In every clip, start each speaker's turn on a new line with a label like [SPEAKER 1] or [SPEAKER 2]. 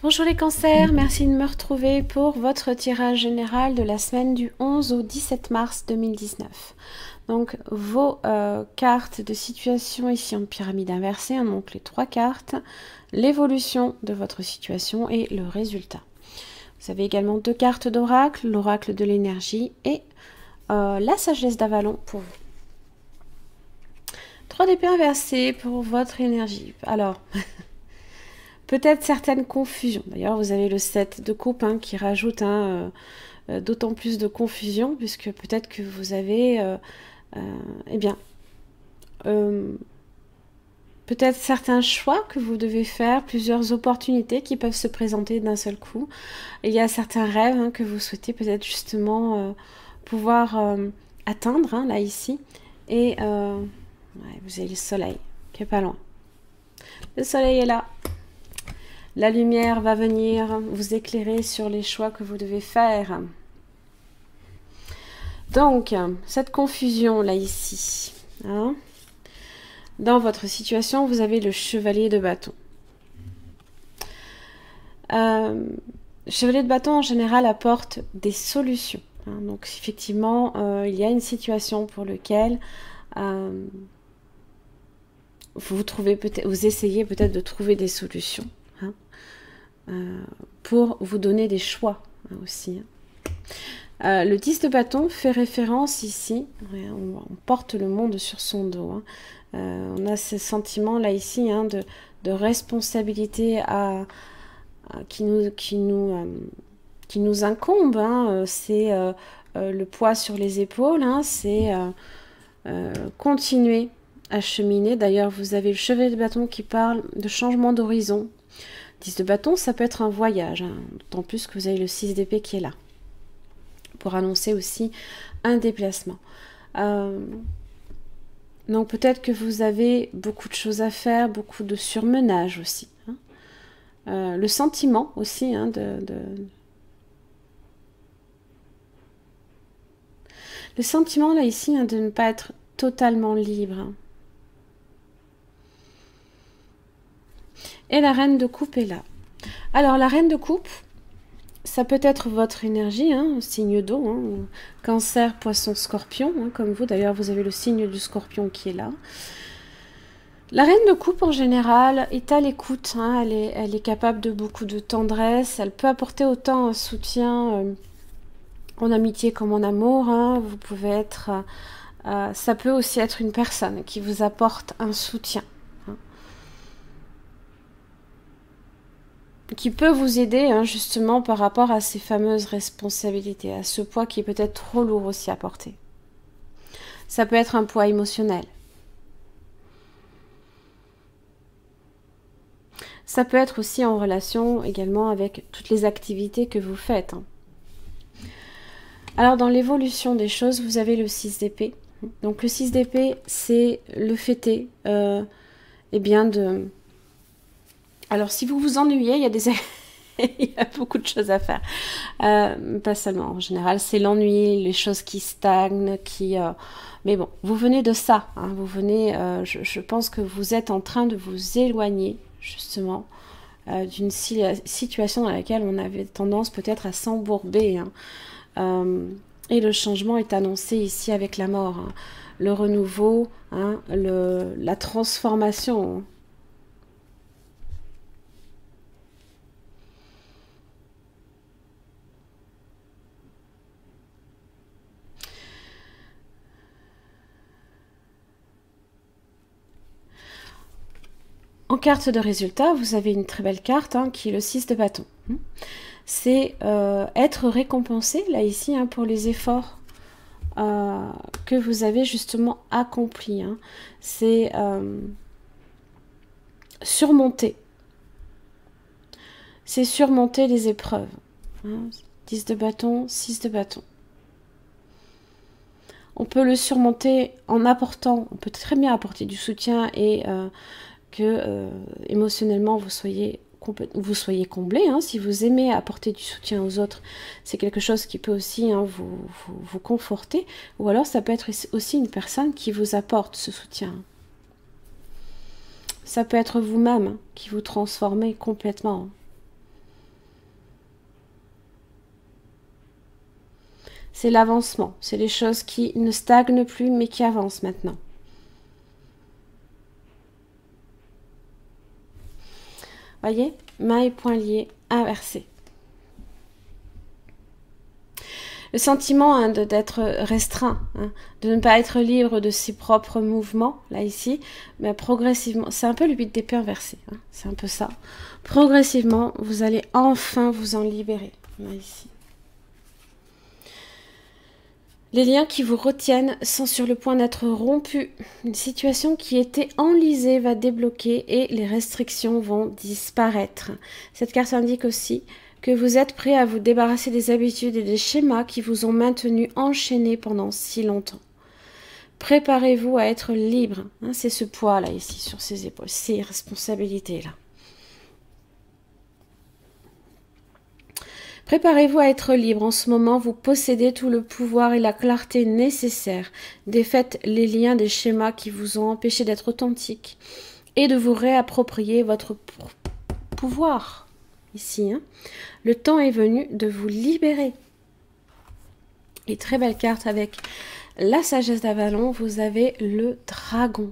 [SPEAKER 1] Bonjour les cancers, merci de me retrouver pour votre tirage général de la semaine du 11 au 17 mars 2019. Donc vos cartes de situation ici en pyramide inversée, hein, donc les 3 cartes, l'évolution de votre situation et le résultat. Vous avez également 2 cartes d'oracle, l'oracle de l'énergie et la sagesse d'Avalon pour vous. 3 d'épée inversées pour votre énergie. Alors... peut-être certaines confusions. D'ailleurs, vous avez le 7 de coupe qui rajoute d'autant plus de confusion, puisque peut-être que vous avez, peut-être certains choix que vous devez faire, plusieurs opportunités qui peuvent se présenter d'un seul coup. Il y a certains rêves que vous souhaitez peut-être justement pouvoir atteindre, là, ici. Et vous avez le soleil qui est pas loin. Le soleil est là. La lumière va venir vous éclairer sur les choix que vous devez faire. Donc, cette confusion là ici, dans votre situation, vous avez le chevalier de bâton. Le chevalier de bâton en général apporte des solutions. Donc, effectivement, il y a une situation pour laquelle vous essayez peut-être de trouver des solutions. Pour vous donner des choix aussi. Le 10 de bâton fait référence ici, on porte le monde sur son dos. On a ce sentiment là ici de responsabilité qui nous incombe. C'est le poids sur les épaules, c'est continuer à cheminer. D'ailleurs, vous avez le chevalier de bâton qui parle de changement d'horizon. 10 de bâton, ça peut être un voyage, d'autant plus que vous avez le 6 d'épée qui est là, pour annoncer aussi un déplacement. Donc peut-être que vous avez beaucoup de choses à faire, beaucoup de surmenage aussi. Le sentiment aussi le sentiment là ici de ne pas être totalement libre. Et la reine de coupe est là. Alors, la reine de coupe, ça peut être votre énergie, signe d'eau, cancer, poisson, scorpion, comme vous. D'ailleurs, vous avez le signe du scorpion qui est là. La reine de coupe, en général, est à l'écoute. Elle est capable de beaucoup de tendresse. Elle peut apporter autant un soutien en amitié comme en amour. Vous pouvez être... ça peut aussi être une personne qui vous apporte un soutien. Qui peut vous aider justement par rapport à ces fameuses responsabilités, à ce poids qui est peut-être trop lourd aussi à porter. Ça peut être un poids émotionnel. Ça peut être aussi en relation également avec toutes les activités que vous faites. Alors dans l'évolution des choses, vous avez le 6 d'épée. Donc le 6 d'épée, c'est le fêter, de... Alors, si vous vous ennuyez, il y a il y a beaucoup de choses à faire. Pas seulement, en général, c'est l'ennui, les choses qui stagnent, mais bon, vous venez de ça. Vous venez, je pense que vous êtes en train de vous éloigner, justement, d'une situation dans laquelle on avait tendance peut-être à s'embourber. Et le changement est annoncé ici avec la mort. Le renouveau, la transformation. En carte de résultat, vous avez une très belle carte qui est le 6 de bâton. C'est être récompensé, là ici, pour les efforts que vous avez justement accomplis. C'est surmonter. C'est surmonter les épreuves. 10 de bâton, 6 de bâton. On peut le surmonter en apportant, on peut très bien apporter du soutien et... que émotionnellement vous soyez comblé. Si vous aimez apporter du soutien aux autres, c'est quelque chose qui peut aussi vous conforter. Ou alors ça peut être aussi une personne qui vous apporte ce soutien. Ça peut être vous-même qui vous transformez complètement. c'est l'avancement. C'est les choses qui ne stagnent plus, mais qui avancent maintenant. Voyez, main et poing liés, inversés. Le sentiment hein, d'être restreint, hein, de ne pas être libre de ses propres mouvements, là ici, mais progressivement, c'est un peu le 8 d'épée inversé, hein, c'est un peu ça. Progressivement, vous allez enfin vous en libérer, là ici. Les liens qui vous retiennent sont sur le point d'être rompus. Une situation qui était enlisée va débloquer et les restrictions vont disparaître. Cette carte indique aussi que vous êtes prêt à vous débarrasser des habitudes et des schémas qui vous ont maintenu enchaînés pendant si longtemps. Préparez-vous à être libre. Hein, c'est ce poids là ici sur ses épaules, ces responsabilités là. Préparez-vous à être libre. En ce moment, vous possédez tout le pouvoir et la clarté nécessaires. Défaites les liens des schémas qui vous ont empêché d'être authentique et de vous réapproprier votre pouvoir. Ici, hein. Le temps est venu de vous libérer. Et très belle carte avec la sagesse d'Avalon, vous avez le dragon.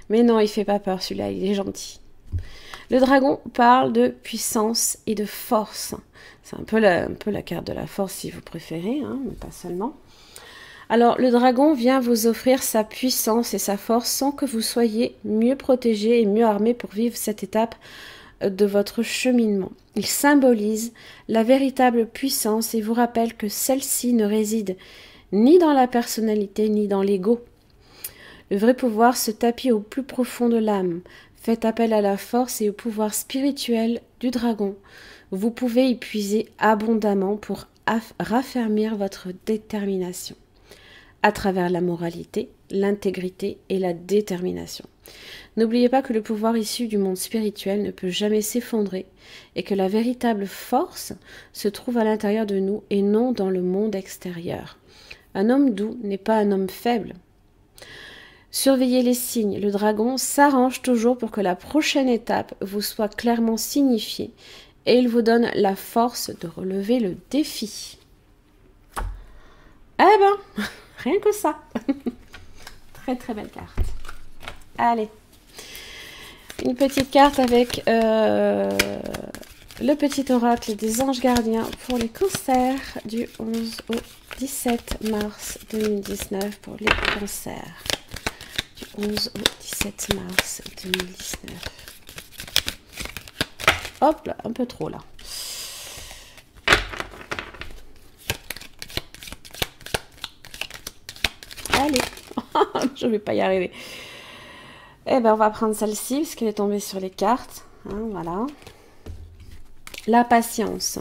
[SPEAKER 1] Mais non, il fait pas peur celui-là, il est gentil. Le dragon parle de puissance et de force. C'est un peu la carte de la force si vous préférez, hein, mais pas seulement. Alors, le dragon vient vous offrir sa puissance et sa force sans que vous soyez mieux protégé et mieux armé pour vivre cette étape de votre cheminement. Il symbolise la véritable puissance et vous rappelle que celle-ci ne réside ni dans la personnalité ni dans l'ego. Le vrai pouvoir se tapit au plus profond de l'âme. Faites appel à la force et au pouvoir spirituel du dragon. Vous pouvez y puiser abondamment pour raffermir votre détermination à travers la moralité, l'intégrité et la détermination. N'oubliez pas que le pouvoir issu du monde spirituel ne peut jamais s'effondrer et que la véritable force se trouve à l'intérieur de nous et non dans le monde extérieur. Un homme doux n'est pas un homme faible. Surveillez les signes. Le dragon s'arrange toujours pour que la prochaine étape vous soit clairement signifiée et il vous donne la force de relever le défi. Eh ben, rien que ça. Très très belle carte. Allez. Une petite carte avec le petit oracle des anges gardiens pour les cancers du 11 au 17 mars 2019 pour les cancers. Du 11 au 17 mars 2019. Hop là, un peu trop là. Allez, je ne vais pas y arriver. Eh bien, on va prendre celle-ci, parce qu'elle est tombée sur les cartes. Hein, voilà. La patience.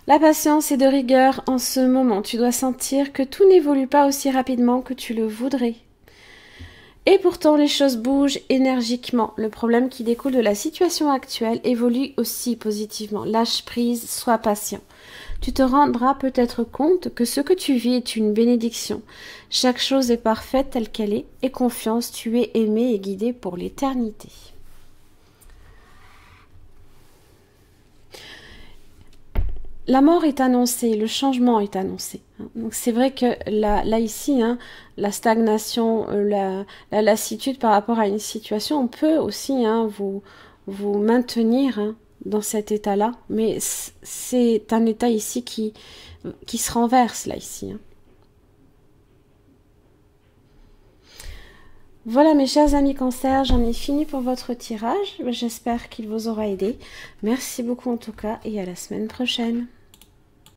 [SPEAKER 1] La patience est de rigueur en ce moment. Tu dois sentir que tout n'évolue pas aussi rapidement que tu le voudrais. Et pourtant, les choses bougent énergiquement. Le problème qui découle de la situation actuelle évolue aussi positivement. Lâche prise, sois patient. Tu te rendras peut-être compte que ce que tu vis est une bénédiction. Chaque chose est parfaite telle qu'elle est, et confiance, tu es aimé et guidé pour l'éternité. La mort est annoncée, le changement est annoncé. Donc c'est vrai que là ici, hein, la stagnation, la lassitude par rapport à une situation, on peut aussi hein, vous maintenir hein, dans cet état-là, mais c'est un état ici qui se renverse là ici. Hein. Voilà mes chers amis Cancer, j'en ai fini pour votre tirage. J'espère qu'il vous aura aidé. Merci beaucoup en tout cas et à la semaine prochaine.